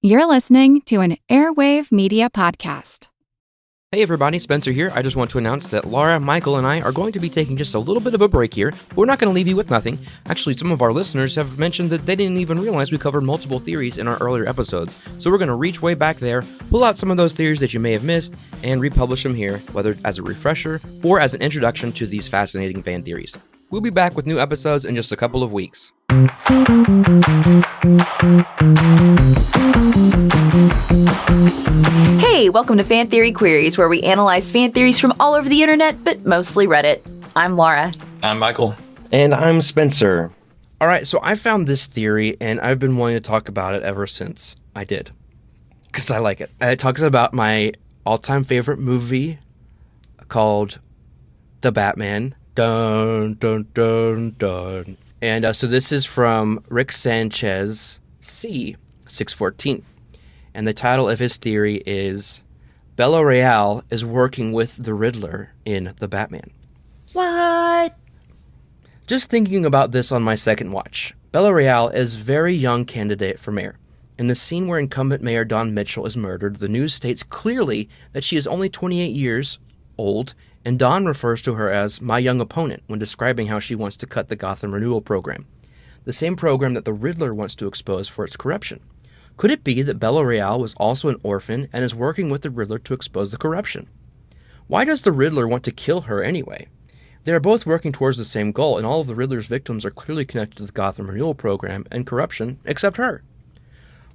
You're listening to an Airwave Media Podcast. Hey everybody, Spencer here. I just want to announce that Laura, Michael, and I are going to be taking just a little bit of a break here. We're not going to leave you with nothing. Actually, some of our listeners have mentioned that they didn't even realize we covered multiple theories in our earlier episodes. So we're going to reach way back there, pull out some of those theories that you may have missed, and republish them here, whether as a refresher or as an introduction to these fascinating fan theories. We'll be back with new episodes in just a couple of weeks. Hey, welcome to Fan Theory Queries, where we analyze fan theories from all over the internet, but mostly Reddit. I'm Laura. I'm Michael. And I'm Spencer. All right, so I found this theory, and I've been wanting to talk about it ever since I did, because I like it. It talks about my all-time favorite movie called The Batman. Dun, dun, dun, dun. And so this is from Rick Sanchez, C614. And the title of his theory is Bella Real is working with the Riddler in The Batman. What? Just thinking about this on my second watch. Bella Real is a very young candidate for mayor. In the scene where incumbent Mayor Don Mitchell is murdered, the news states clearly that she is only 28 years old, and Don refers to her as my young opponent when describing how she wants to cut the Gotham Renewal program, the same program that the Riddler wants to expose for its corruption. Could it be that Bella Real was also an orphan and is working with the Riddler to expose the corruption? Why does the Riddler want to kill her anyway? They are both working towards the same goal, and all of the Riddler's victims are clearly connected to the Gotham Renewal program and corruption, except her.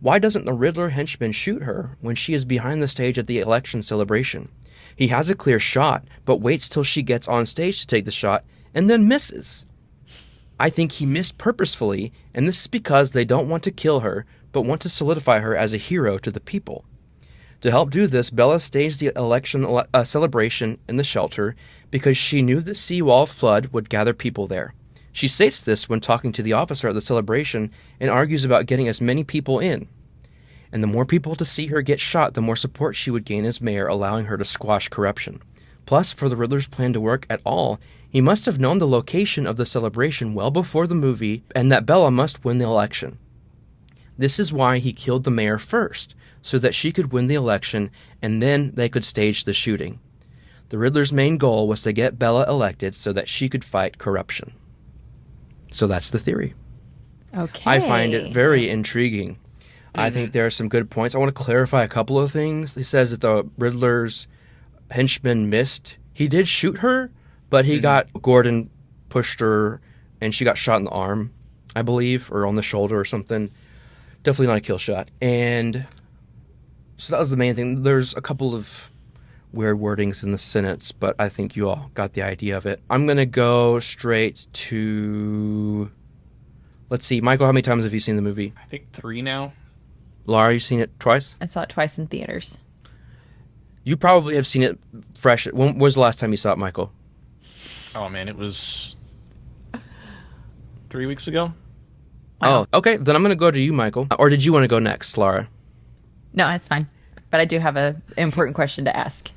Why doesn't the Riddler henchman shoot her when she is behind the stage at the election celebration? He has a clear shot, but waits till she gets on stage to take the shot, and then misses. I think he missed purposefully, and this is because they don't want to kill her, but want to solidify her as a hero to the people. To help do this, Bella staged the election celebration in the shelter because she knew the seawall flood would gather people there. She states this when talking to the officer at the celebration and argues about getting as many people in. And the more people to see her get shot, the more support she would gain as mayor, allowing her to squash corruption. Plus, for the Riddler's plan to work at all, he must have known the location of the celebration well before the movie and that Bella must win the election. This is why he killed the mayor first, so that she could win the election and then they could stage the shooting. The Riddler's main goal was to get Bella elected so that she could fight corruption. So that's the theory. Okay. I find it very intriguing. I think there are some good points. I want to clarify a couple of things. He says that the Riddler's henchman missed. He did shoot her, but he got Gordon pushed her, and she got shot in the arm, I believe, or on the shoulder or something. Definitely not a kill shot. And so that was the main thing. There's a couple of weird wordings in the sentence, but I think you all got the idea of it. I'm going to go straight to... Let's see. Michael, how many times have you seen the movie? I think 3 now. Laura, you've seen it twice? I saw it twice in theaters. You probably have seen it fresh. When was the last time you saw it, Michael? Oh man, it was 3 weeks ago. Oh, okay. Then I'm going to go to you, Michael. Or did you want to go next, Laura? No, that's fine. But I do have an important question to ask.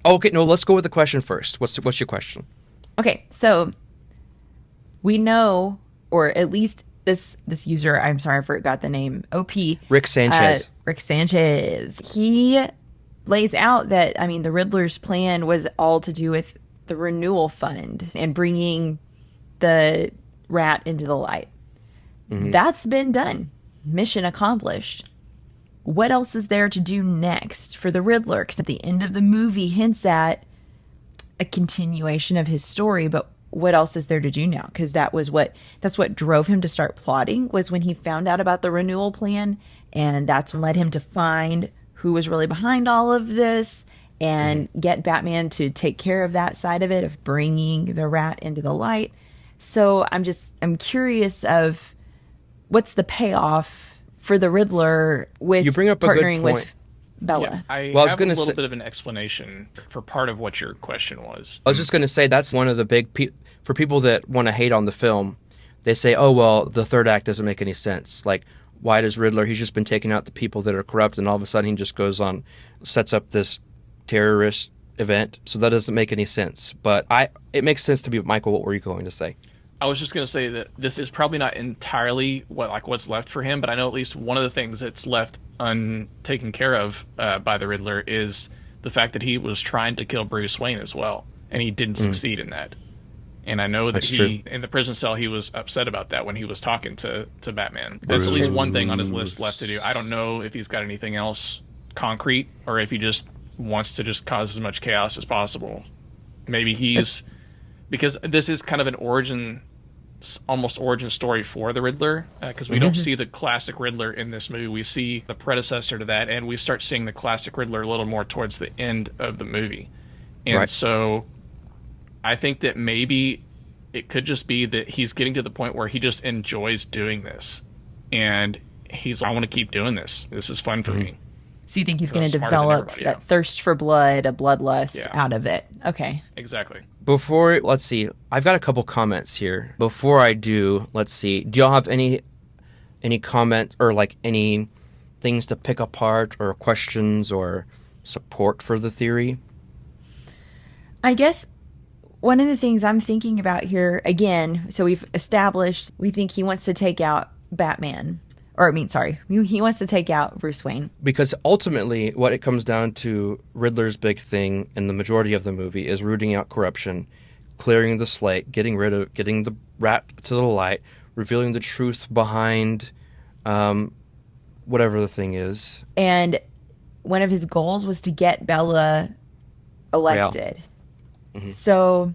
Okay, no, let's go with the question first. What's your question? Okay, so we know, or at least this user, I'm sorry, I forgot the name, OP. Rick Sanchez. Rick Sanchez. He lays out that, the Riddler's plan was all to do with the renewal fund and bringing the rat into the light. Mm-hmm. That's been done. Mission accomplished. What else is there to do next for the Riddler? Because at the end of the movie hints at a continuation of his story, but what else is there to do now? Because that's what drove him to start plotting, was when he found out about the renewal plan, and that's what led him to find who was really behind all of this and get Batman to take care of that side of it, of bringing the rat into the light. So I'm curious of what's the payoff for the Riddler with you bring up a partnering good point. with Bella. Yeah, I have a little bit of an explanation for part of what your question was. I was just going to say that's one of the big for people that want to hate on the film. They say, oh, well, the third act doesn't make any sense. Like, why does Riddler, he's just been taking out the people that are corrupt, and all of a sudden he just goes on, sets up this terrorist event. So that doesn't make any sense. But it makes sense to me. Michael, what were you going to say? I was just going to say that this is probably not entirely what's left for him, but I know at least one of the things that's left untaken care of by the Riddler is the fact that he was trying to kill Bruce Wayne as well, and he didn't succeed in that. And I know that in the prison cell, he was upset about that when he was talking to Batman. That's at least one thing on his list left to do. I don't know if he's got anything else concrete or if he just wants to just cause as much chaos as possible. Maybe because this is kind of an almost origin story for the Riddler, because we don't see the classic Riddler in this movie. We see the predecessor to that, and we start seeing the classic Riddler a little more towards the end of the movie. And so I think that maybe it could just be that he's getting to the point where he just enjoys doing this. And he's like, I want to keep doing this. This is fun for me. So you think he's going to develop that thirst for blood, a bloodlust out of it? Okay. Exactly. Let's see. I've got a couple comments here. Before I do, let's see. Do y'all have any comment or any things to pick apart or questions or support for the theory? I guess one of the things I'm thinking about here, again, so we've established we think he wants to take out Batman. He wants to take out Bruce Wayne. Because ultimately, what it comes down to, Riddler's big thing in the majority of the movie is rooting out corruption, clearing the slate, getting the rat to the light, revealing the truth behind whatever the thing is. And one of his goals was to get Bella elected. Mm-hmm. So,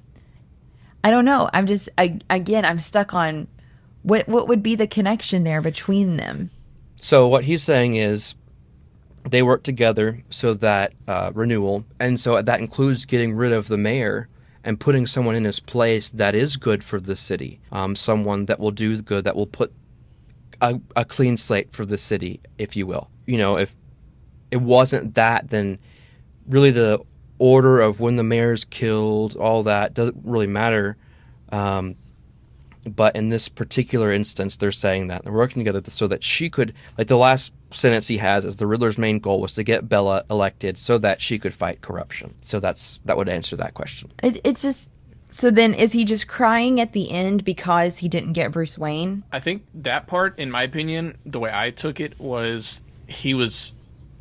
I don't know. I'm just, I'm stuck on what would be the connection there between them? So what he's saying is they work together so that renewal, and so that includes getting rid of the mayor and putting someone in his place that is good for the city, someone that will do good, that will put a clean slate for the city, if you will. If it wasn't that, then really the order of when the mayor's killed, all that doesn't really matter. But in this particular instance, they're saying that they're working together so that she could, the last sentence he has is the Riddler's main goal was to get Bella elected so that she could fight corruption. So that would answer that question. It's just, so then is he just crying at the end because he didn't get Bruce Wayne? I think that part, in my opinion, the way I took it was he was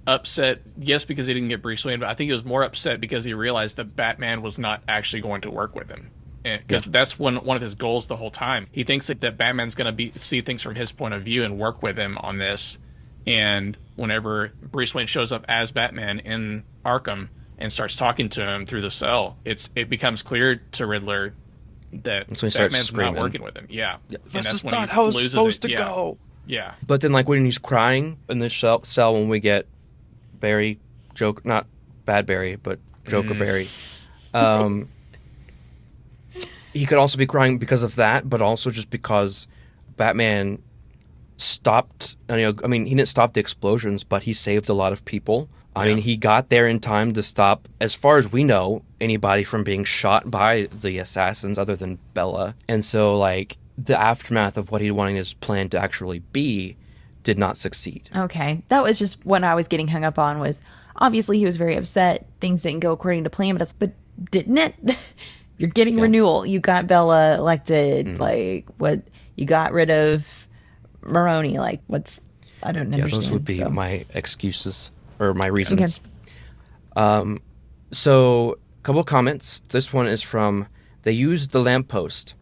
upset, yes, because he didn't get Bruce Wayne, but I think he was more upset because he realized that Batman was not actually going to work with him. Because that's one of his goals the whole time. He thinks that Batman's going to see things from his point of view and work with him on this. And whenever Bruce Wayne shows up as Batman in Arkham and starts talking to him through the cell, it becomes clear to Riddler that Batman's not working with him. Yeah. And this is not how it's supposed to go. Yeah. But then, when he's crying in the cell when we get Barry, not Bad Barry, but Joker Barry, he could also be crying because of that, but also just because Batman stopped. He didn't stop the explosions, but he saved a lot of people. I mean, he got there in time to stop, as far as we know, anybody from being shot by the assassins other than Bella. And so, the aftermath of what he wanted his plan to actually be did not succeed. Okay. That was just what I was getting hung up on was, obviously he was very upset. Things didn't go according to plan, but didn't it? You're getting renewal. You got Bella elected. What? You got rid of Maroni. I don't understand. Those would be my excuses or my reasons. Okay. So, a couple of comments. This one is from, they used the lamppost.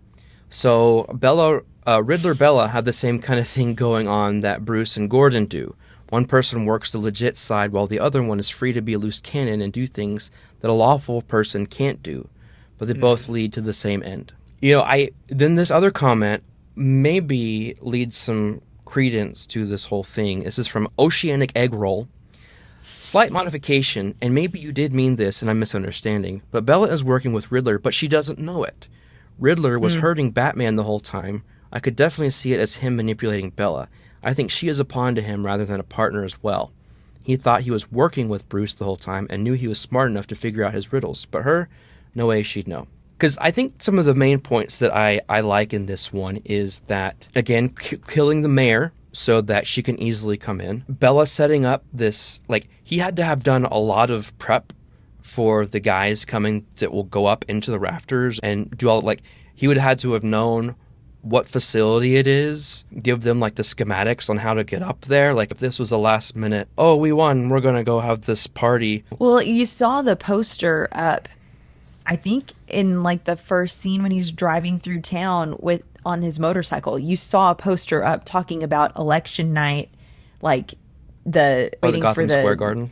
So, Riddler Bella have the same kind of thing going on that Bruce and Gordon do. One person works the legit side while the other one is free to be a loose cannon and do things that a lawful person can't do. But they both lead to the same end. Then this other comment maybe leads some credence to this whole thing. This is from Oceanic Egg Roll. Slight modification, and maybe you did mean this and I'm misunderstanding, but Bella is working with Riddler, but she doesn't know it. Riddler was hurting Batman the whole time. I could definitely see it as him manipulating Bella. I think she is a pawn to him rather than a partner as well. He thought he was working with Bruce the whole time and knew he was smart enough to figure out his riddles, but her, no way she'd know. Because I think some of the main points that I like in this one is that, again, killing the mayor so that she can easily come in. Bella setting up this, he had to have done a lot of prep for the guys coming that will go up into the rafters and do all, he would have had to have known what facility it is, give them like the schematics on how to get up there. Like if this was a last minute, oh, we won, we're going to go have this party. Well, you saw the poster up, I think in like the first scene when he's driving through town on his motorcycle. You saw a poster up talking about election night, like waiting Gotham for the Square Garden.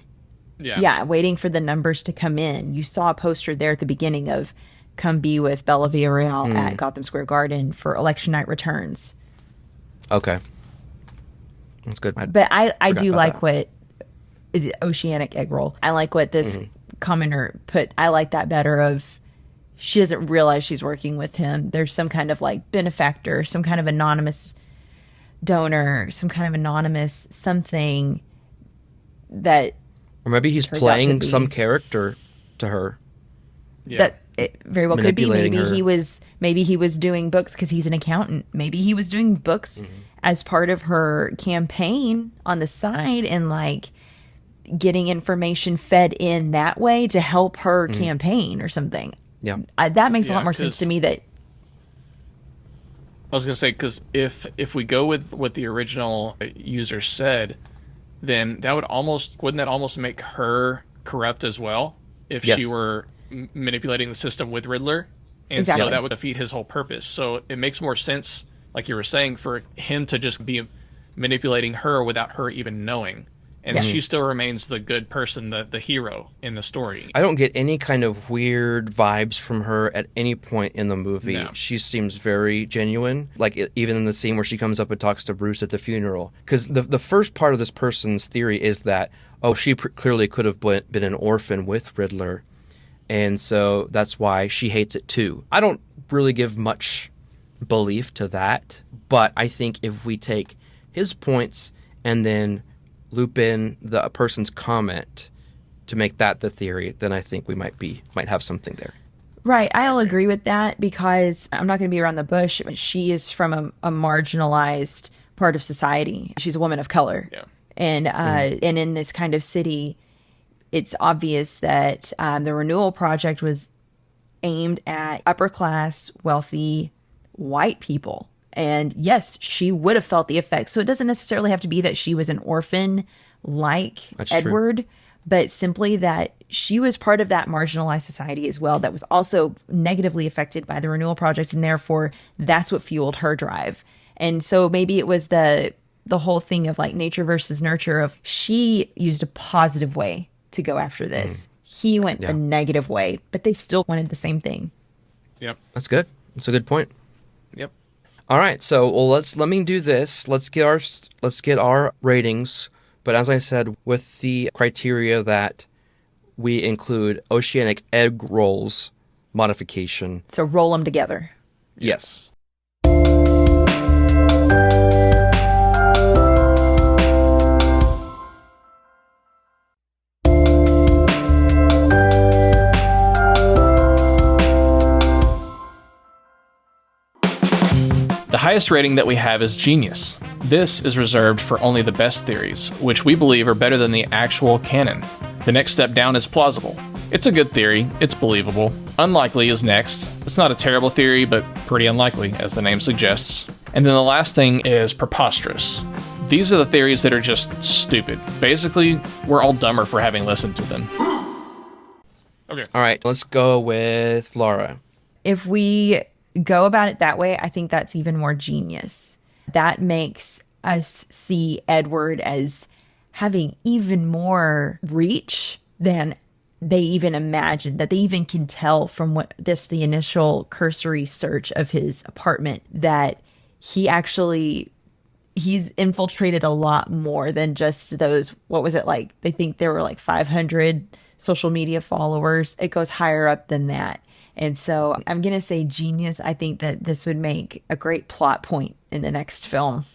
Yeah, waiting for the numbers to come in. You saw a poster there at the beginning of come be with Bella Villarreal at Gotham Square Garden for election night returns. Okay. That's good. But I do like that. what is it, Oceanic Egg Roll. I like what this commenter put. I like that better of she doesn't realize she's working with him. There's some kind of like benefactor, some kind of anonymous donor, some kind of anonymous something that Or maybe he's turns out playing to be- some character to her. Yeah. that it very well could be. Manipulating Maybe he was doing books because he's an accountant. Maybe he was doing books as part of her campaign on the side and like getting information fed in that way to help her campaign or something. Yeah. That makes a Yeah, lot more sense 'cause- to me. That I was gonna say, because if we go with what the original user said, then wouldn't that almost make her corrupt as well if Yes. she were manipulating the system with Riddler, and Exactly. so that would defeat his whole purpose. So it makes more sense, like you were saying, for him to just be manipulating her without her even knowing, and Yes. she still remains the good person, the hero in the story. I don't get any kind of weird vibes from her at any point in the movie. No. She seems very genuine. Like even in the scene where she comes up and talks to Bruce at the funeral. Because the first part of this person's theory is that, oh, she clearly could have been an orphan with Riddler. And so that's why she hates it too. I don't really give much belief to that. But I think if we take his points and then loop in the person's comment to make that the theory, then I think we might have something there. right, I'll agree with that because I'm not going to be around the bush. But she is from a marginalized part of society. She's a woman of color, Yeah. and and in this kind of city, it's obvious that the renewal project was aimed at upper class, wealthy, white people. And yes, she would have felt the effects. So it doesn't necessarily have to be that she was an orphan like That's true. Edward, but simply that she was part of that marginalized society as well that was also negatively affected by the renewal project. And therefore, that's what fueled her drive. And so maybe it was the whole thing of like nature versus nurture of she used a positive way to go after this. He went the negative way, but they still wanted the same thing. Yep. That's good. That's a good point. Yep. All right, so let me do this. Let's get our ratings. But as I said, with the criteria that we include Oceanic Egg Rolls modification. So roll them together. Yes. The highest rating that we have is Genius. This is reserved for only the best theories, which we believe are better than the actual canon. The next step down is plausible. It's a good theory, it's believable. Unlikely is next. It's not a terrible theory, but pretty unlikely, as the name suggests. And then the last thing is preposterous. These are the theories that are just stupid. Basically, we're all dumber for having listened to them. Okay. All right, let's go with Laura. If we go about it that way, I think that's even more genius. That makes us see Edward as having even more reach than they even imagined, that they even can tell from the initial cursory search of his apartment that he's infiltrated a lot more than just those, what was it like? They think there were like 500 social media followers. It goes higher up than that. And so I'm going to say genius. I think that this would make a great plot point in the next film.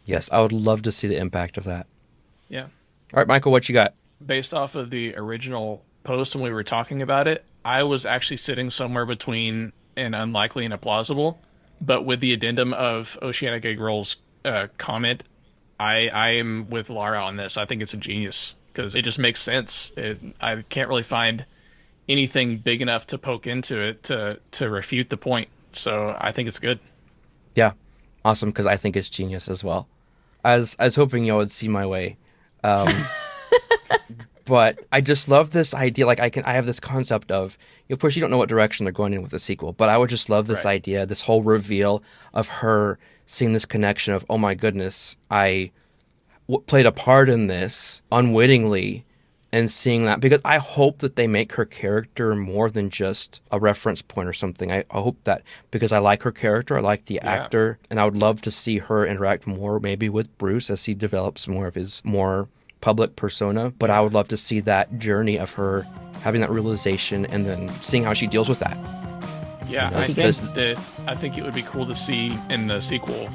Yes, I would love to see the impact of that. Yeah. All right, Michael, what you got? Based off of the original post when we were talking about it, I was actually sitting somewhere between an unlikely and a plausible. But with the addendum of Oceanic Egg Roll's comment, I am with Lara on this. I think it's a genius because it just makes sense. I can't really find anything big enough to poke into it to refute the point. So I think it's good. Yeah, awesome, because I think it's genius as well. I was hoping y'all would see my way. But I just love this idea. Like I have this concept of, of course, you don't know what direction they're going in with the sequel, but I would just love this idea, this whole reveal of her seeing this connection of, oh my goodness, I played a part in this unwittingly, and seeing that, because I hope that they make her character more than just a reference point or something. I hope that, because I like her character, I like the actor, and I would love to see her interact more maybe with Bruce as he develops more of his more public persona, but I would love to see that journey of her having that realization and then seeing how she deals with that. Yeah, I think it would be cool to see in the sequel.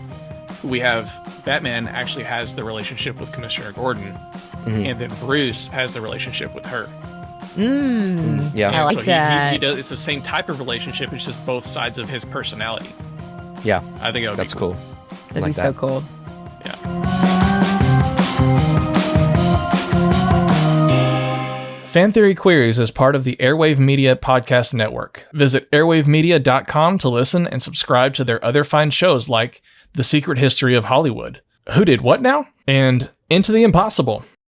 We have Batman actually has the relationship with Commissioner Gordon, and then Bruce has the relationship with her. Yeah, I like that. He does, it's the same type of relationship. It's just both sides of his personality. Yeah, I think that's cool. That'd be so cool. Yeah. Fan Theory Queries is part of the Airwave Media Podcast Network. Visit airwavemedia.com to listen and subscribe to their other fine shows like The Secret History of Hollywood, Who Did What Now? And Into the Impossible.